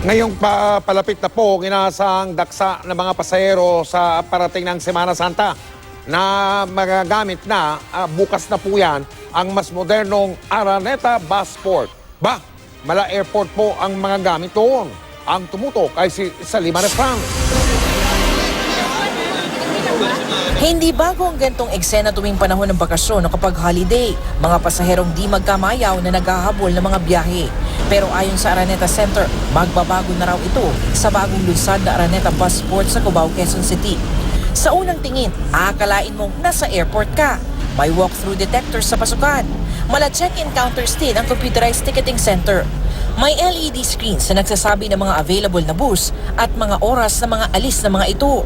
Ngayong palapit na po, inaasahang daksa ng mga pasahero sa parating ng Semana Santa na magagamit na, bukas na po yan, ang mas modernong Araneta Busport. Mala airport po ang mga gamit doon. Ang tumutok ay si Salima Refran. Hindi bago ang gantong eksena tuwing panahon ng bakasyon o kapag holiday. Mga pasaherong di magkamayaw na naghahabol ng mga biyahe. Pero ayon sa Araneta Center, magbabago na raw ito sa bagong lunsad na Araneta Busport sa Cubao, Quezon City. Sa unang tingin, aakalain mong nasa airport ka. May walk-through detector sa pasukan. Mala check-in counters din ang computerized ticketing center. May LED screens na nagsasabi ng mga available na bus at mga oras na mga alis na mga ito.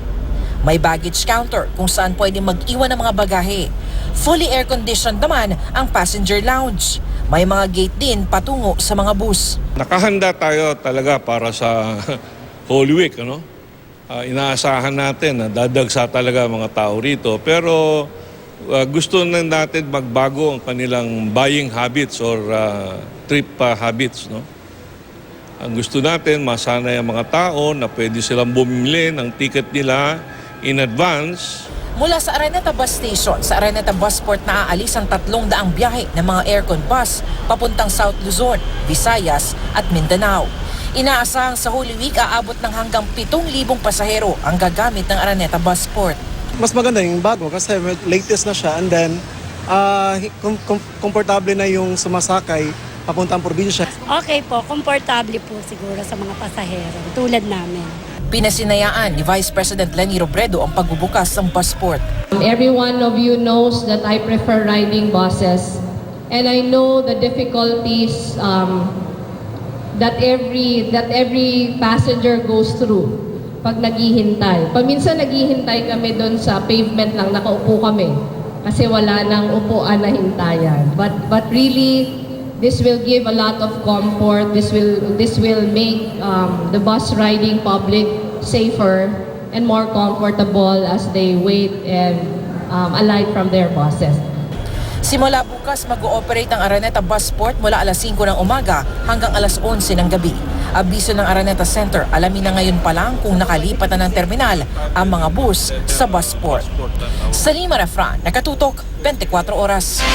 May baggage counter kung saan pwede mag-iwan ng mga bagahe. Fully air-conditioned naman ang passenger lounge. May mga gate din patungo sa mga bus. Nakahanda tayo talaga para sa Holy Week, ano? Inaasahan natin na dadagsa talaga mga tao rito. Pero gusto na natin magbago ang kanilang buying habits or trip habits, no? Ang gusto natin, masanay ang mga tao na pwede silang bumili ng ticket nila in advance. Mula sa Araneta Bus Station, sa Araneta Busport na aalis ang 300 biyahe ng mga aircon bus papuntang South Luzon, Visayas at Mindanao. Inaasahang sa Holy Week aabot ng hanggang 7,000 pasahero ang gagamit ng Araneta Busport. Mas maganda yung bago kasi latest na siya and then komportable na yung sumasakay papuntang probinsya. Okay po, komportable po siguro sa mga pasahero, tulad namin. Pinasinayaan ni Vice President Leni Robredo ang pagbubukas ng Busport. Every one of you knows that I prefer riding buses and I know the difficulties that every passenger goes through pag naghihintay. Paminsan naghihintay kami doon sa pavement lang, nakaupo kami kasi wala nang upuan na hintayan. But really, this will give a lot of comfort. This will make the bus riding public safer and more comfortable as they wait and alight from their buses. Simula bukas mag-ooperate ang Araneta Busport mula alas 5 ng umaga hanggang alas 11 ng gabi. Abiso ng Araneta Center, alamin na ngayon pa lang kung nakalipat na ng terminal ang mga bus sa Busport. Salima Refran, Nakatutok, 24 Oras.